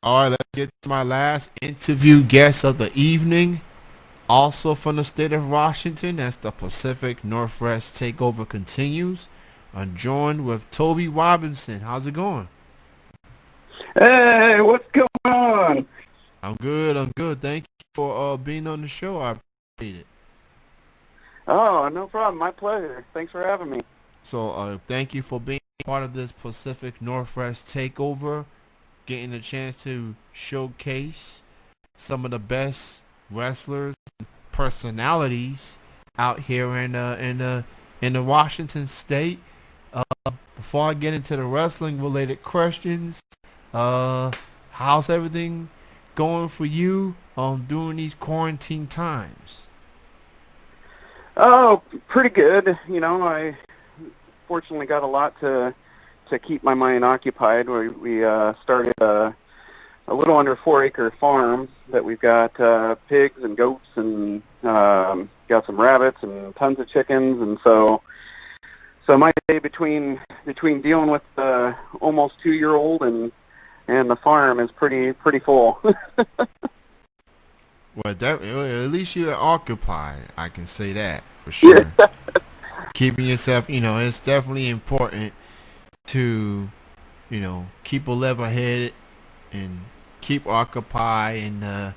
All right, let's get to my last interview guest of the evening. Also from the state of Washington, as the Pacific Northwest takeover continues. I'm joined with Tobie Robinson. How's it going? Hey, what's going on? I'm good. I'm good. Thank you for being on the show. I appreciate it. Oh, no problem. My pleasure. Thanks for having me. So, thank you for being part of this Pacific Northwest takeover. Getting a chance to showcase some of the best wrestlers, personalities out here in the Washington state. Before I get into the wrestling related questions, how's everything going for you during these quarantine times? Oh, pretty good. I fortunately got a lot to keep my mind occupied. We started a little under 4-acre farm that we've got pigs and goats and got some rabbits and tons of chickens, and so my day between dealing with the almost 2-year-old and the farm is pretty full. Well, at least you're occupied. I can say that for sure. Keeping yourself, it's definitely important to, keep a level headed and keep occupied and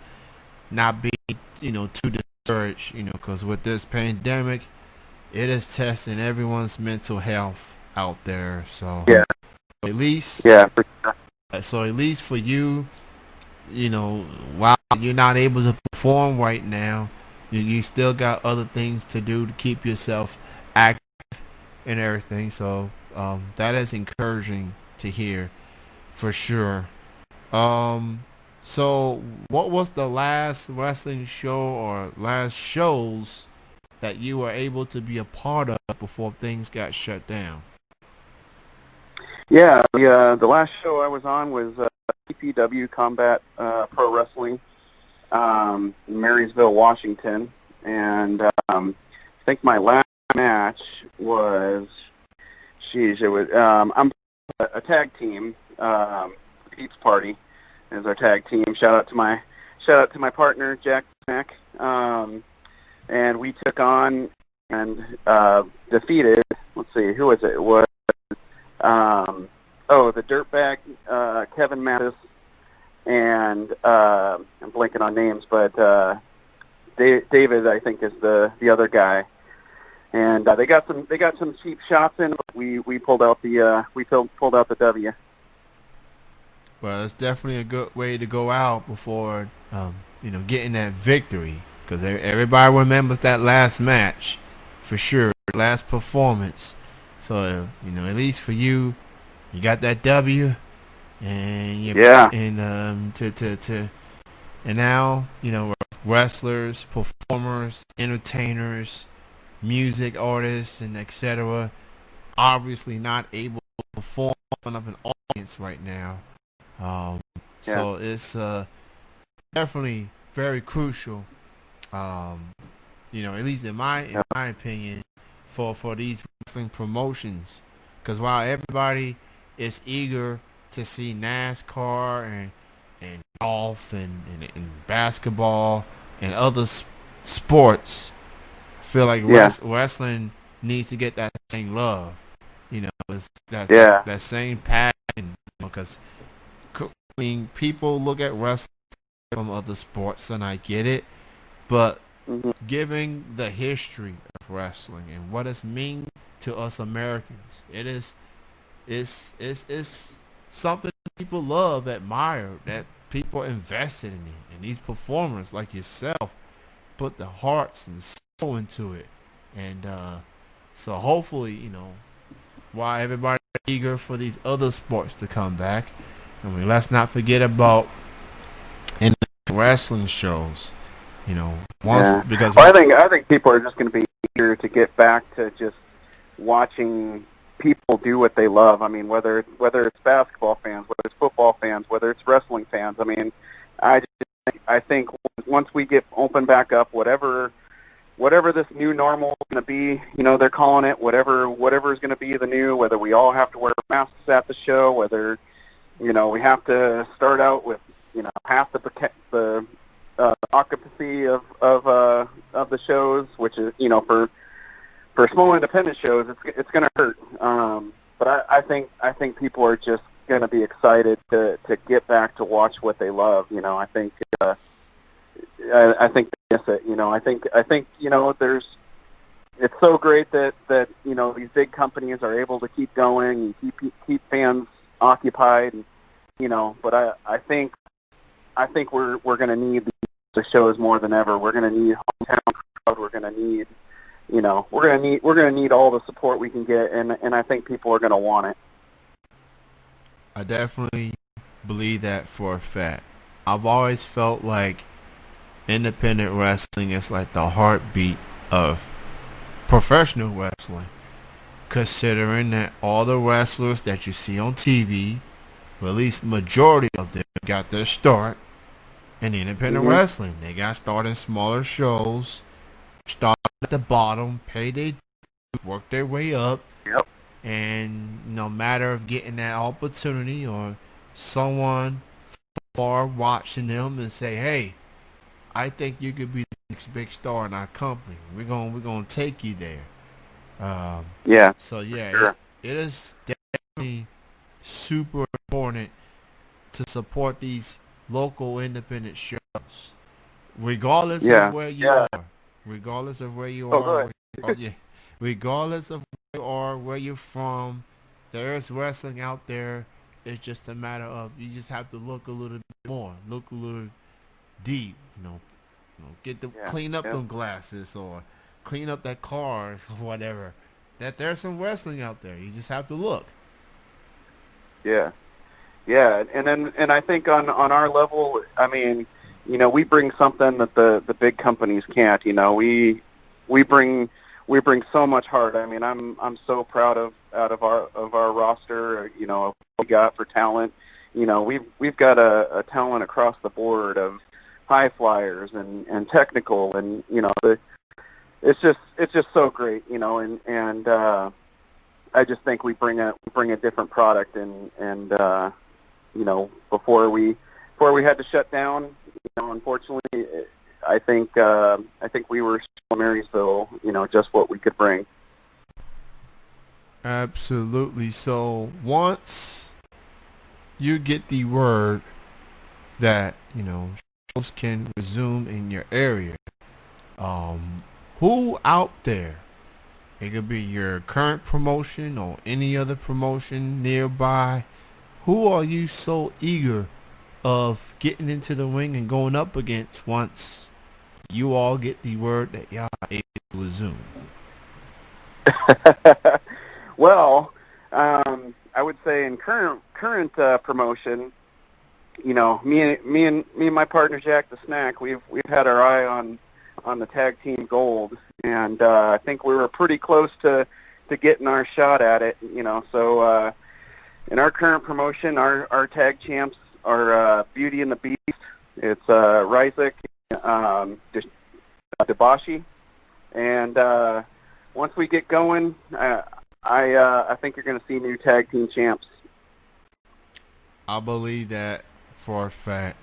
not be, too discouraged, because with this pandemic, it is testing everyone's mental health out there. So Yeah. at least, Yeah, for sure. so at least for you, while you're not able to perform right now, you still got other things to do to keep yourself active and everything. So that is encouraging to hear for sure. So what was the last wrestling show or last shows that you were able to be a part of before things got shut down? Yeah, the last show I was on was CPW Combat Pro Wrestling, in Marysville, Washington, and I think my last match was, I'm a tag team. Pete's Party is our tag team. Shout out to my partner Jack Mack, and we took on and defeated. Let's see, who was it? It was the Dirtbag Kevin Mattis, and I'm blanking on names, but David, I think, is the other guy. And they got some cheap shots in, but we pulled out the W. Well, it's definitely a good way to go out before getting that victory, because everybody remembers that last match for sure, last performance. So at least for you, you got that W, and and now wrestlers, performers, entertainers, music artists, and etc. obviously not able to perform in front of an audience right now. So it's definitely very crucial. At least in my opinion, for these wrestling promotions, because while everybody is eager to see NASCAR and golf and basketball and other sports, I feel like wrestling needs to get that same love. It's that same passion, because people look at wrestling from other sports, and I get it, but giving the history of wrestling and what it's mean to us Americans, it's something people love, admire, that people invested in it, and these performers like yourself put the hearts and soul into it, and so hopefully, while everybody's eager for these other sports to come back, let's not forget about in wrestling shows. Because I think people are just going to be eager to get back to just watching people do what they love. I mean, whether it's basketball fans, whether it's football fans, whether it's wrestling fans. I mean, I think once we get open back up, whatever this new normal is going to be, they're calling it whatever is going to be the new. Whether we all have to wear masks at the show, whether we have to start out with half the occupancy of the shows, which is, for small independent shows, it's going to hurt. But I think people are just going to be excited to get back to watch what they love. I think I think they miss it. I think it's so great that these big companies are able to keep going and keep fans occupied. But I think we're going to need the shows more than ever. We're going to need hometown crowd. We're going to need we're going to need all the support we can get, and I think people are going to want it. I definitely believe that for a fact. I've always felt like independent wrestling is like the heartbeat of professional wrestling, considering that all the wrestlers that you see on TV, or at least majority of them, got their start in independent wrestling. They got started in smaller shows, started at the bottom, paid their dues, worked their way up. Yep. And no matter of getting that opportunity or someone far watching them and say, hey, I think you could be the next big star in our company. We're gonna take you there. Yeah. So yeah, sure. it is definitely super important to support these local independent shows, regardless of where you are. Regardless of where you are. Regardless of where you are, where you're from, there is wrestling out there. It's just a matter of you just have to look a little bit more, look a little deep. Get the clean up them glasses or clean up that car or whatever. That there's some wrestling out there. You just have to look. Yeah, and I think on our level, I mean, we bring something that the big companies can't. We bring so much heart. I mean, I'm so proud of our roster. Of what we got for talent. We've got a talent across the board of high flyers and technical, and it's just so great. And I just think we bring a different product, and before we had to shut down, unfortunately, I think we were still Marysville, just what we could bring. Absolutely. So once you get the word that shows can resume in your area, who out there? It could be your current promotion or any other promotion nearby. Who are you so eager of getting into the ring and going up against once you all get the word that y'all are able to resume? Well, I would say in current promotion, me and my partner Jack the Snack, we've had our eye on the tag team gold, and I think we were pretty close to getting our shot at it. So in our current promotion, our tag champs are Beauty and the Beast. It's Ryzik, Debashi, and once we get going, I think you're going to see new tag team champs. I believe that for a fact,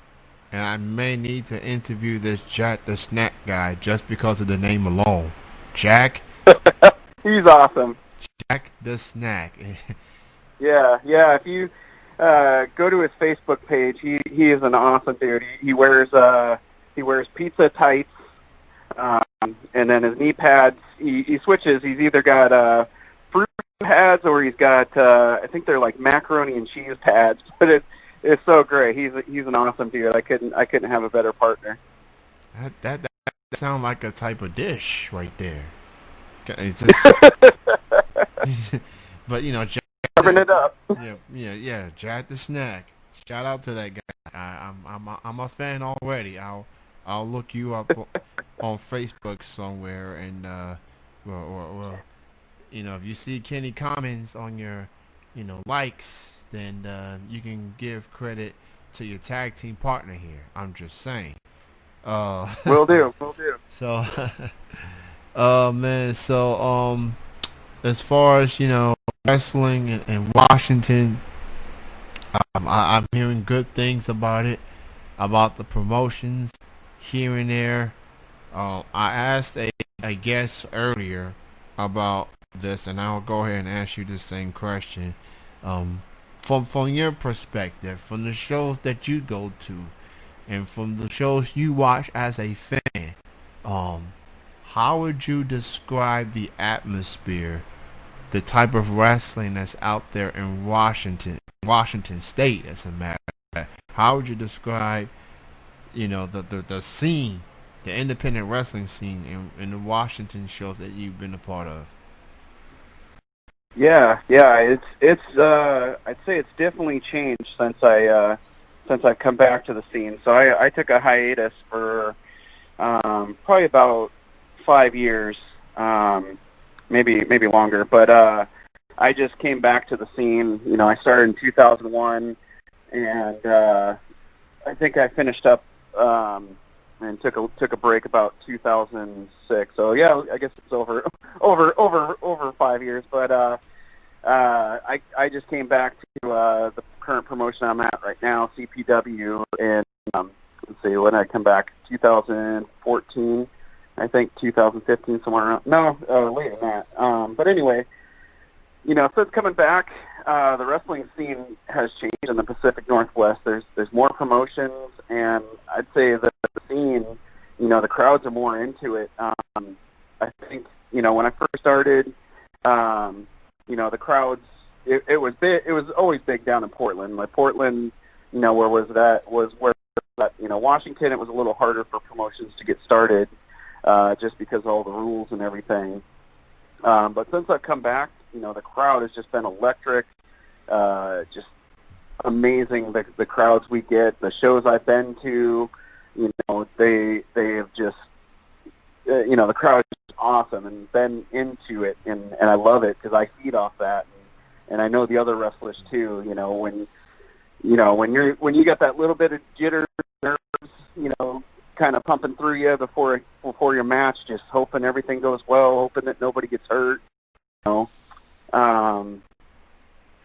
and I may need to interview this Jack the Snack guy just because of the name alone. Jack. He's awesome. Jack the Snack. Yeah. If you go to his Facebook page, he is an awesome dude. He wears pizza tights, and then his knee pads. He switches. He's either got fruit pads or he's got I think they're like macaroni and cheese pads. But it's so great. He's an awesome dude. I couldn't have a better partner. That sounds like a type of dish right there. It's just, but Jack, carving it up. Yeah. Jack the Snack. Shout out to that guy. I'm a fan already. I'll look you up on Facebook somewhere, and well, if you see Kenny comments on your likes, then you can give credit to your tag team partner here. I'm just saying. Will do. So, man. So, as far as wrestling in Washington, I'm hearing good things about it. about the promotions here and there. I asked a guest earlier about this, and I'll go ahead and ask you the same question. Um, from your perspective, from the shows that you go to, and from the shows you watch as a fan, um, how would you describe the atmosphere, the type of wrestling that's out there in Washington State, as a matter of fact? How would you describe, the scene, the independent wrestling scene in the Washington shows that you've been a part of? Yeah, it's I'd say it's definitely changed since I've come back to the scene. So I took a hiatus for probably about 5 years, maybe longer. But I just came back to the scene. I started in 2001, and I think I finished up and took a break about 2006. So yeah, I guess it's over 5 years. But I just came back to the current promotion I'm at right now, CPW, and let's see, when I come back, 2014, I think 2015, somewhere around. No, later than that. But anyway, since coming back, the wrestling scene has changed in the Pacific Northwest. There's more promotions, and I'd say that the scene, the crowds are more into it. I think, when I first started, the crowds, it was big. It was always big down in Portland. Like Portland, where was that? Was where Washington. It was a little harder for promotions to get started, just because of all the rules and everything. But since I've come back, the crowd has just been electric. Just amazing. The crowds we get, the shows I've been to, they have just, the crowd is awesome and been into it, and I love it because I feed off that, and I know the other wrestlers too. When you got that little bit of jitter, nerves, kind of pumping through you before your match, just hoping everything goes well, hoping that nobody gets hurt.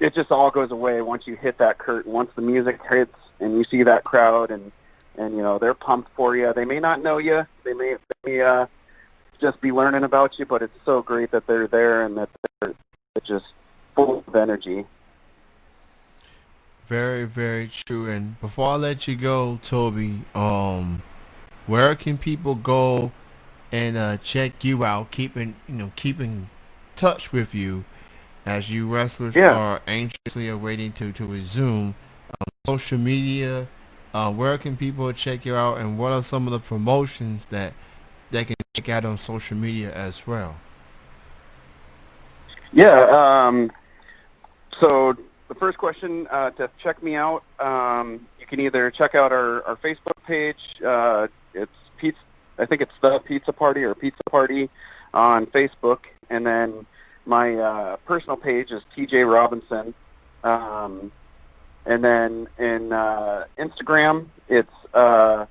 It just all goes away once you hit that curtain. Once the music hits and you see that crowd, and they're pumped for you. They may not know you. They may just be learning about you, but it's so great that they're there and that they're just full of energy. Very, very true. And before I let you go, Tobie, where can people go and check you out, keeping touch with you as you wrestlers are anxiously awaiting to resume? Social media, where can people check you out, and what are some of the promotions that they can check out on social media as well? Yeah, so the first question, to check me out, you can either check out our Facebook page. It's Pizza, I think it's The Pizza Party or Pizza Party on Facebook, and then my personal page is TJ Robinson. And then in Instagram, it's I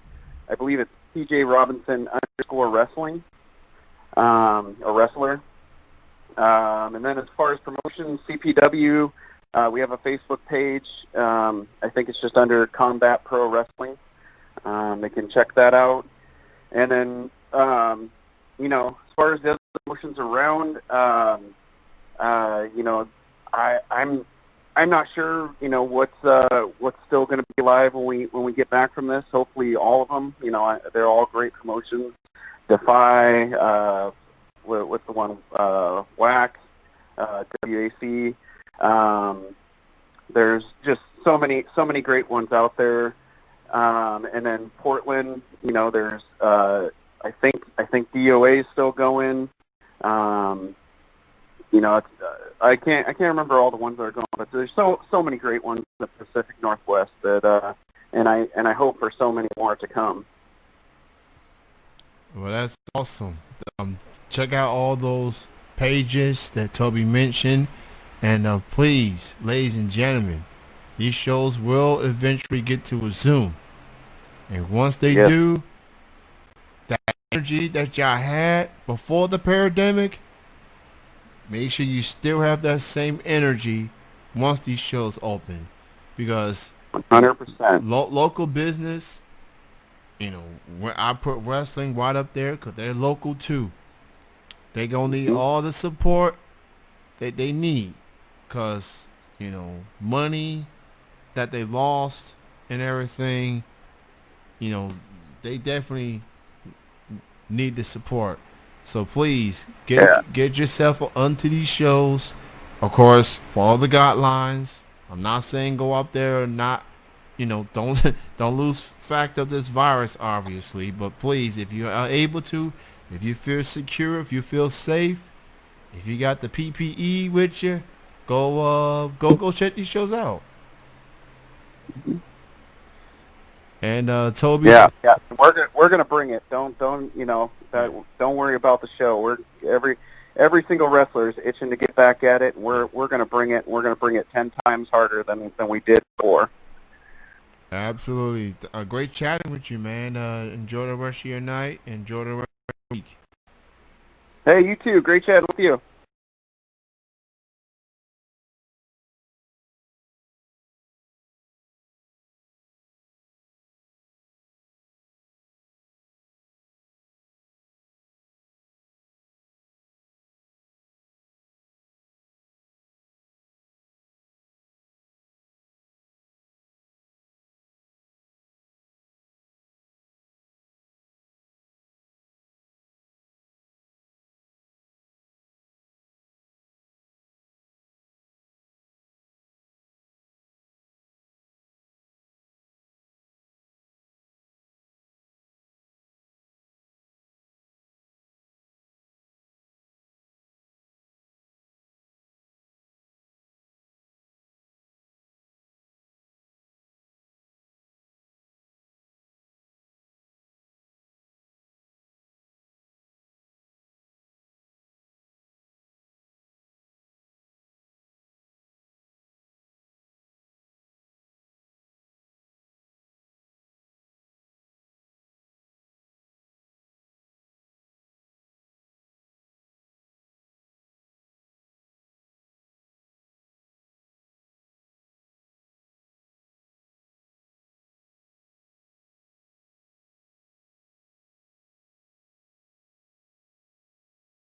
believe it's TJ Robinson _wrestling, or wrestler. And then as far as promotions, CPW, we have a Facebook page. I think it's just under Combat Pro Wrestling. They can check that out. And then, as far as the other promotions around, I'm not sure, what's still going to be live when we get back from this. Hopefully, all of them. They're all great promotions. Defy, what's the one? WAC, WAC. There's just so many great ones out there. And then Portland, there's I think DOA is still going. It's, I can't remember all the ones that are going, but there's so many great ones in the Pacific Northwest that and I hope for so many more to come. Well, that's awesome. Check out all those pages that Tobie mentioned, and please, ladies and gentlemen, these shows will eventually get to resume, and once they do, that energy that y'all had before the pandemic, make sure you still have that same energy once these shows open, because 100%. Local business You know, when I put wrestling right up there because they're local too. They gonna need Mhm. all the support that they need, cause money that they lost and everything. They definitely need the support. So please Yeah. get yourself onto these shows. Of course, follow the guidelines. I'm not saying go up there and not, don't don't lose fact of this virus, obviously. But please, if you are able to, if you feel secure, if you feel safe, if you got the PPE with you, go check these shows out. And Tobie, Yeah, yeah. We're gonna bring it. Don't don't worry about the show. We're every single wrestler is itching to get back at it. We're gonna bring it. We're gonna bring it 10 times harder than we did before. absolutely, great chatting with you, man. Enjoy the rest of your night. Enjoy the rest of the week. Hey, you too. Great chatting with you.